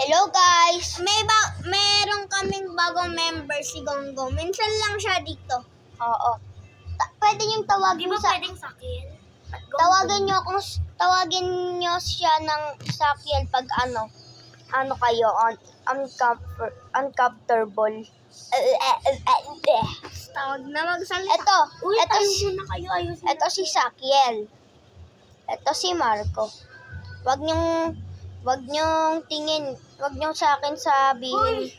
Hello guys! Meron kaming bagong member si Gonggong. Minsan lang siya dito. Oo. Pwede niyong tawagin Di ba sa... pwedeng sakil? Tawagin niyo siya ng sakyan pag ano kayo, uncomfortable. Tawag na magsalita. Ito Muna kayo. Ayusin ito si Sakiel. Ito si Marco. Wag niyong tingin, wag niyo sa akin sabihin.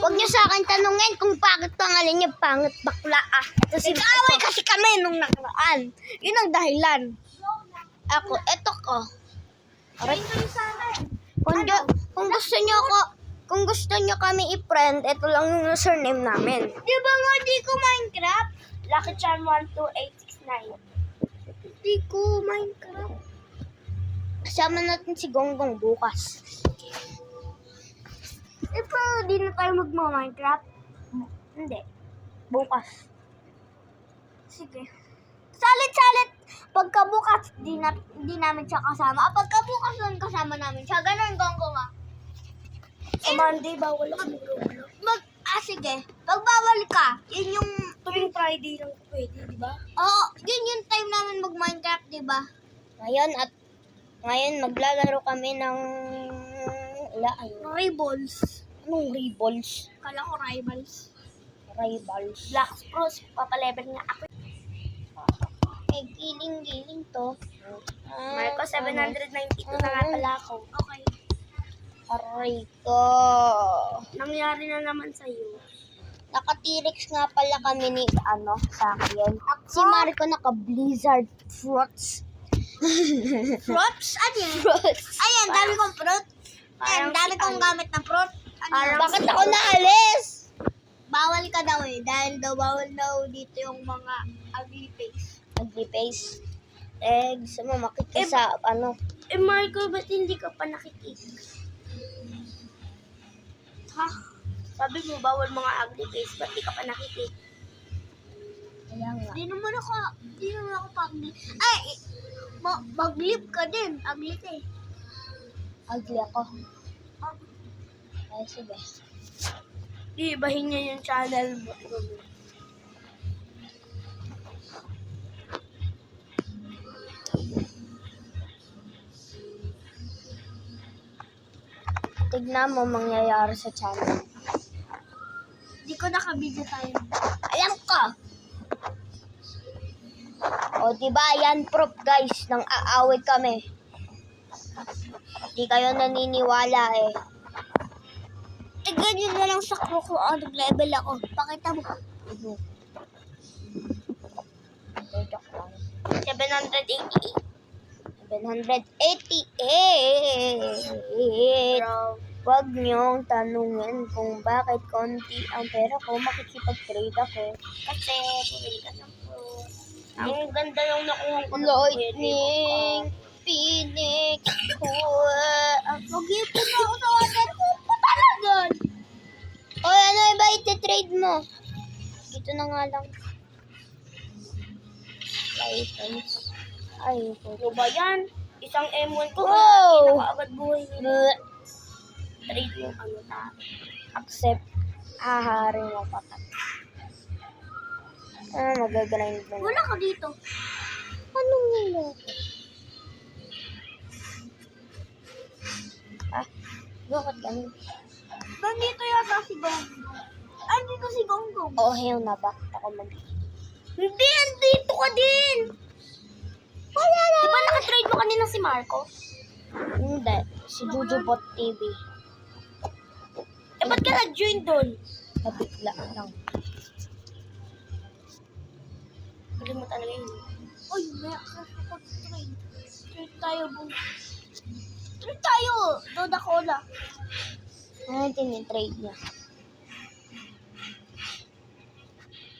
Wag niyo sa akin tanungin kung bakit pangalan niya pangit bakla ah. Ito si Marco. Kasi kami nung nakaraan. Yun ang dahilan. Eto ko. Kung gusto niyo kami i-friend, ito lang yung username namin. Di ba nga di ko Minecraft? Lucky Charm 12869. Di ko Minecraft. Kasama natin si Gonggong bukas. Pero di na tayo magma-Minecraft. Hindi. Bukas. Sige. Salit-salit. Pagkabukas, di namin siya kasama. Pagkabukas lang kasama namin siya. Ganun, Gonggong ah. Sa Monday, bawal ako mag-Roblox. Sige. Pag bawal ka, yun yung... Tuwing Friday lang pwede, di ba? Oo, yun yung time namin mag-Minecraft, di ba? Ngayon, maglalaro kami ng... Rivals. Anong Rivals? Kala ko rivals. Rivals. Black Spruce, papalevel nga ako. Giling-giling to. Marco, 792 na nga pala ako. Okay. Aray ko. Nangyari na naman sa'yo. Naka-T-Rex nga pala kami ni, Sakiel. Si Marco naka-Blizzard Fruits. Fruits? Ano yan? Fruits. Ayan, dami kong fruit. Ayan, dami kong gamit na fruit. Bakit ako naalis? Bawal ka daw eh. Dahil daw bawal daw dito yung mga ugly face. Ugly face. Gusto mo makikisa, Marco, ba't hindi ka pa nakikita? Ha? Sabi mo, bawal mga ugly face. Ba't di ka pa nakikita? Kaya nga. Di naman ako pag-lip. Ay, mag-lip ka din. Ugly ka eh. Ugly ako. Ay, sige. Iibahin niya yung channel mo. Tignan mo mangyayari sa channel. Di ko nakabidyo tayo. Alam ko! O, diba yan proof guys, nang aaway kami. Di kayo naniniwala eh. Ganyan na lang sa ko kung anong level ako. Pakita mo. 788. 788. Huwag niyong tanungin kung bakit konti ang pera ko, makikipag-trade ako. Kasi, bumili ka ng fruit. Ang ganda yung nakuha ko. Lightning, Phoenix, Mag-ipon na ako sa water. Pupunta talaga. O, ano iba iti-trade mo? Dito na nga lang. License. Ay, Ano ba yan? Isang M1 ko. Wow! Pinakaagad buhay nila. Trade yung tayo. Accept. Ahari mo patat. Magagrind mo. Wala ka dito. Anong nila? Bakit ganun? Nandito yata si Gonggong. Andito si Gonggong. Oh, hell na. Bakit ako Hindi, andito ka din. Wala na. Di ba nakatrade mo kanina si Marco? Hindi. Si Jujubot TV. Ba't ka nag-join doon? Nabigla lang. Pwede mo talaga yun. Uy, may access ako sa trade. Trade tayo, boom. Trade tayo. Doda Cola. Ano yung tinitrade niya?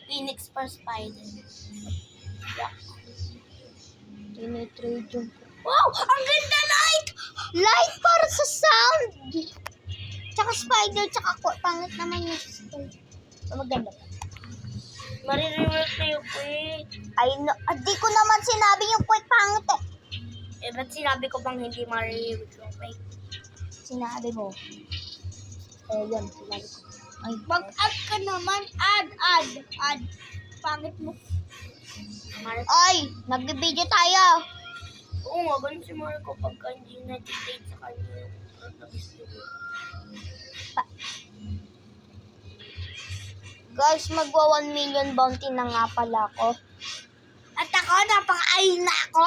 Phoenix per Spider. Yeah. Tinitrade yung... Wow! Ang ganda light! Light para sa sound! Tsaka spider, tsaka pangit naman yung spider. Maganda pa. Marirework na yung quick. Ay, no. Di ko naman sinabi yung quick pangit eh. Ba't sinabi ko bang hindi marirework yung quick? Sinabi mo. yan, si Marco. Ay, Mag-add ka naman. Add. Pangit mo. Ay, nag-video tayo. Oo nga, ganun si Marco pagka hindi nag-date sa kanya yung Guys, magwa 1 million bounty na nga pala ako. At ako, napaka-ay na ako.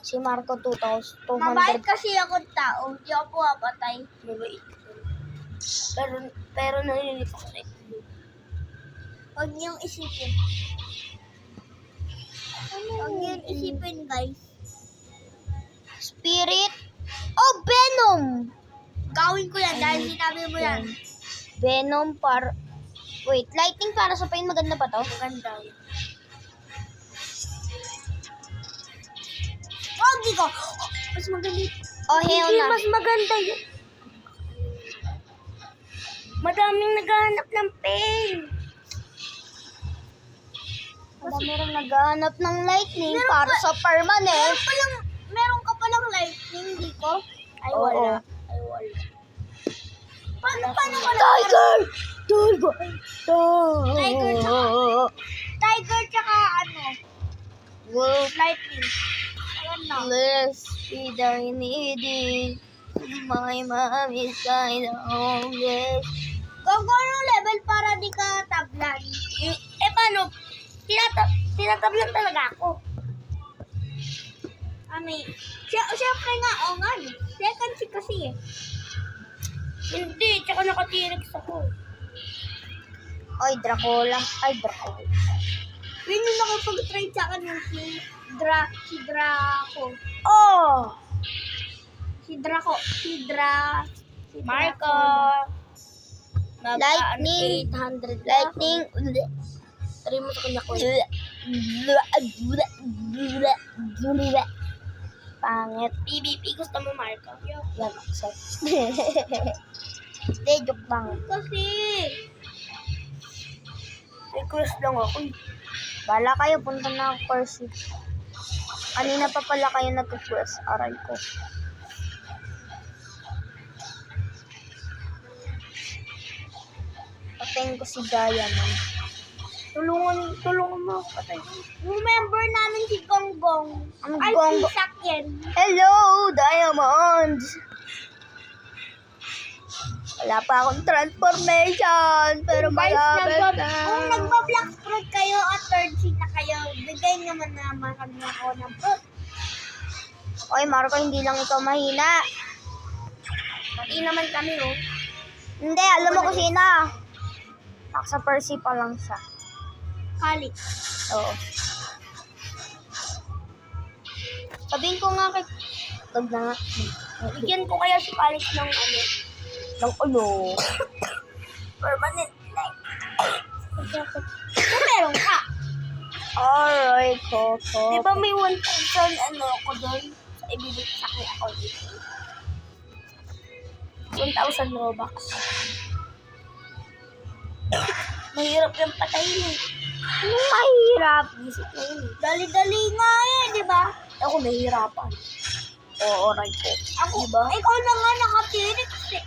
Si Marco 2,200. Mabait kasi ako tao. Hindi ako puwapatay. Mabait. Pero nalilip ako sa ito. Huwag niyong isipin. Huwag niyong isipin, guys. Spirit. Oh, Venom! Gawin ko yan dahil sinabi mo yan. Venom para... Wait, lightning para sa pain. Maganda ba to? Maganda. Oh, hindi ko. Mas maganda. Oh, hell Hindi, na. mas maganda yun. Madaming naghahanap ng pain. Madami rin naghahanap ng lightning Meron para pa- sa permanent. Meron ka palang lightning, di ko? Ay, Oo. wala. Ay, wala. Paano ka Tiger! Tiger! Tiger tsaka ano? Wolf, Lightning. Ayan na. let's be the needy. My mom is kind of homeless. Kung anong level para di ka tablan? Paano? Tinatablan talaga ako. Siyempre nga, nga. Second si kasi eh. Hindi, tsaka nakatirex ako. Ay, Dracula. Ay, Dracula. Yun yung nakapag-try sa akin yung si Draco. Oh! Si Marco. Lightning. 800 Lightning. Try mo sa kanya ko. Pangit. PvP, gusto mo Marco? Yan, accept. Hindi, joke lang. Kasi, request lang ako. Bala kayo, punta na ako course. Kanina pa pala kayo nag-quest. Aray ko. Patayin ko si Diamond. Tulungan mo ako patay. Yung member namin si Gonggong. Ang Ay, Gonggong. si Sakyen. Hello, Diamond! Wala pa akong transformation, pero malapit na. Kung nagpa-black fruit kayo at third seed na kayo, bigay naman kami ako ng fruit. Oy, Marco, hindi lang ikaw mahina. Pati naman kami, oh. Hindi, alam mo kung sino. Sa Percy pa lang siya. Kali. Oo. Sabihin ko nga kay... Tag na nga. Bigyan ko kaya si Kali ng ano. Ng ulo. Permanent light. Kung meron ka. Alright, Coco. Di ba may 1,000 ano ko doon? Sa ibibig sa akin ako dito. 1,000 Robux. Mahirap yung patayin eh. Mahirap. Isip na yun eh. Dali-dali nga eh, di ba? Ako nahihirapan. Oo, right po. Ako, ikaw na nga nakatirik eh.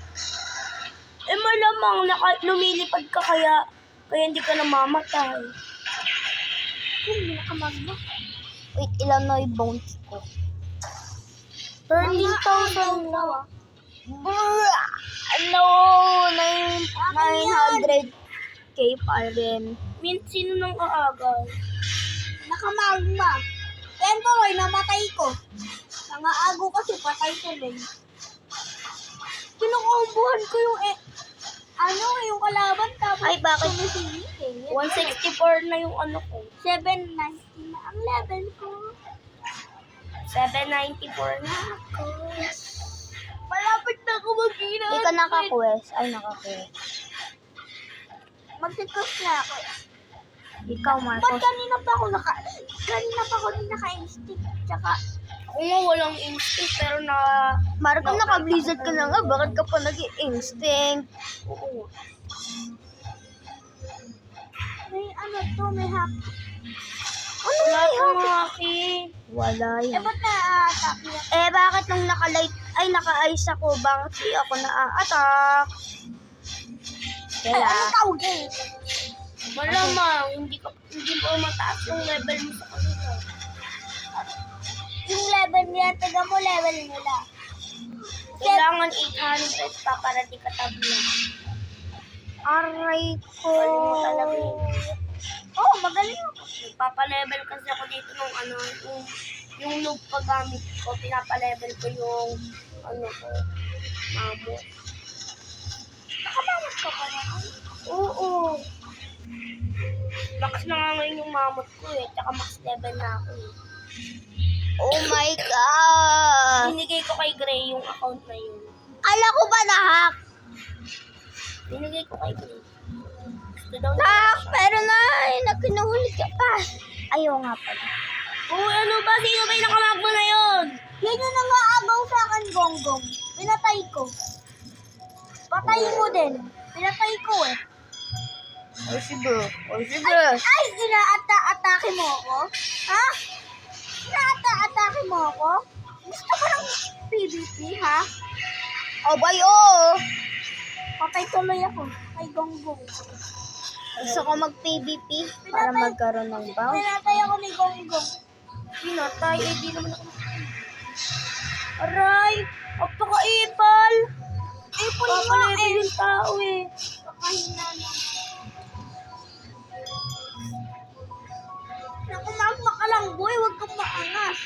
Malamang lumilipad ka kaya hindi ka namamatay. Hindi nakamagma. Wait, ilan na yung bones ko? 13,000 na. No, 900k pa rin. Sino nang aagaw? Nakamagma. Temporay, namatay ko. Nangaago kasi patay ko rin. Kinukumbuhan ko yung yung kalaban tapos Ay, bakit? sumisigil eh. 164 na yung ano ko. 790 na ang level ko. 794 na ako. Malapit na ako mag-ina. Hindi ka naka-quest. Ay, naka-quest. Mag-request na ako. Ikaw, Marco. Ba't kanina pa ako din naka-instinct. Tsaka, walang instinct pero Marco, naka-blizzard ka na nga. Bakit ka pa nag-instinct? Oo. May may hack. Ano Wala may akong hack? haki. Wala yan. Ba't na-attack na? Bakit nung naka-light, ay naka-ice ako, bakit di ako na-attack? Kaya, ikaw gay. Malamang, hindi mo mataas yung level mo sa kanila. Yung level nila, taga mo level nila. Kailangan 800 pa para di ka tabla. aray ko. Galing mo talaga yun. Oh, magaling ako. Nagpapa-level kasi ako dito ng yung noob paggamit ko, pinapa-level ko yung ko, mamot. Nakamamot ka pa naman. Oo. Max na nga ngayon yung mamot ko eh, tsaka max level na ako eh. Oh my God. Binigay ko kay Gray yung account na yun. Kala ko ba na-hack? Binigay ko kay Gray. Gusto daw Na-hack, pero nakinuhuli ka pa. Ayaw nga pala. Uy, ano ba? Sino ba yung nakamag mo na yun? Yan yung nangaagaw sa akin, Gonggong. Pinatay ko. Patay mo din. Pinatay ko eh. Oh, sige. Oh, sige. Ay, inaata-atake mo ako? Ha? Inaata-atake mo ako? Gusto ko ng PvP, ha? Abay, oo. Patay tuloy ako kay Gonggong. Gusto ko mag-PVP para magkaroon ng bounce. Pinatay ako ni Gonggong. Pinatay, eh di naman ako Aray! Apaka-ipal! Ipon mo Papalevel eh. yung tao eh. Pakahina na. Naku, magma ka lang, boy. Huwag kang maangas.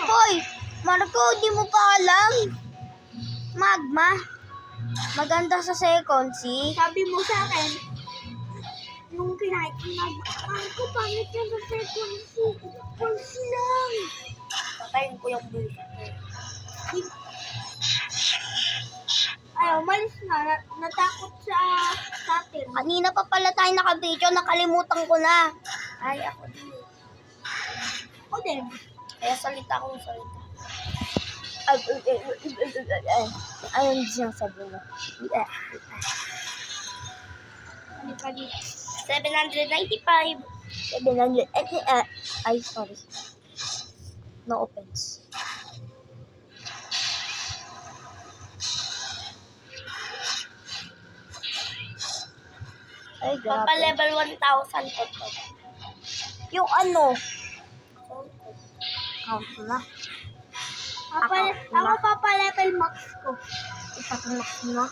Hoy, Marco, di mo pa alam. Magma. Maganda sa second, see? Sabi mo sa akin, nung kinain ko, Marco, pangit yan sa second seat. Pulse lang. Patayin ko yung bullshit ko. Ay, umalis na. Natakot sa atin. Kanina pa pala tayo naka-video, nakalimutan ko na. Ay, ako din. O din. Kaya salita ko ng salita. Ayun sinasabi mo. Ano ka dito? 795. 700. Ay, sorry. No offense. Ay, grabe. Papa-level 1,000 ko to. Yung ano? Count na. Ako papa-level max ko. Ipatumak na.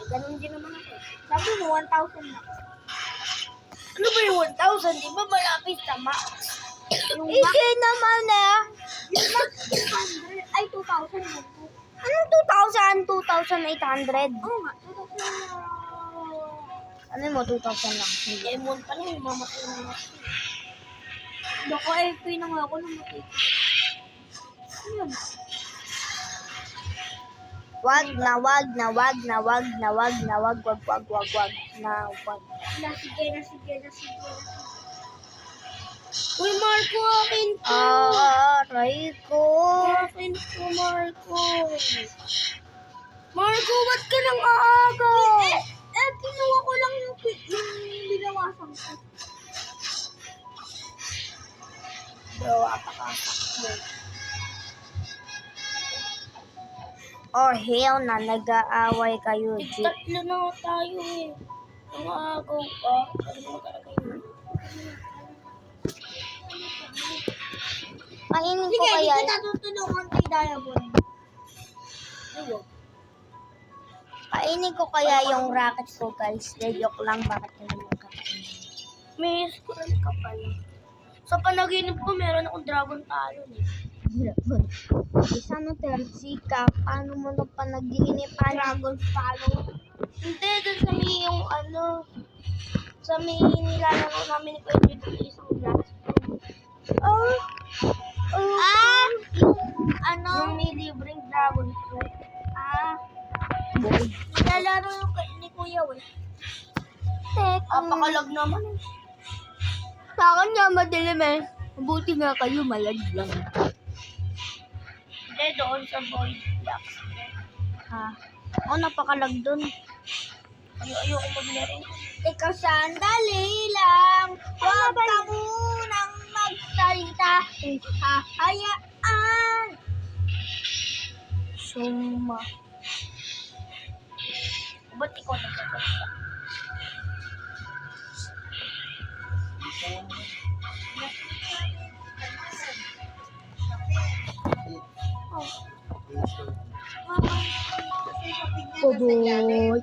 Eh, ganun din naman ako. Sabi mo, 1,000 max. Ano ba yung 1,000? Di ba malapit sa max? Yung max, Hindi naman eh. yung max 200. Ay, 2,000 mo. Anong 2,000? 2,800. Oo nga, 2,000. Ano mo, 2,000 lang. Hindi. Lemon pa lang, mamatay na max. Doko eh, pinang ako ng matay. Yun. Wag na, wag na, wag na, wag na, wag na, wag, wag, wag, wag, wag, na, wag. Sige. Uy, Marco, akin to. Aray ko. Akin to, Marco. Marco, ba't ka nang aaga? Kinuha ko lang yung binawasan ko. Bro, apakasak mo. Oh, hell na, nag-aaway kayo, G. Tatlo na nga tayo eh. Ang agaw ka. Ano mo talaga yun? Kainin ko Sige, hindi kaya, kita tutulungan kay Diamond. Ayun. kainin ko kaya yung racket ko, guys. De, joke lang, bakit hindi mo kakainin? May scroll ka pala. Sa panaginip ko, meron akong dragon talon eh. Isa no, Terzi ka, paano mo na panaginip-an? Dragon Follow. Hindi, dun sa may yung sa may nilalaro namin ni Kuya dito isang glass. Yung may libreng dragon fruit. Nilalaro yung ni Kuya Will. Apakalag naman eh. Sa akin nga madilim eh. Mabuti nga kayo, malag lang. Hindi, doon sa void blocks. Napakalag dun. Ayoko maglaro. Ikaw sandali lang. Huwag ka munang magsalita. Hahayaan. Suma. Ba't ikaw nagsasabi? Bye-bye.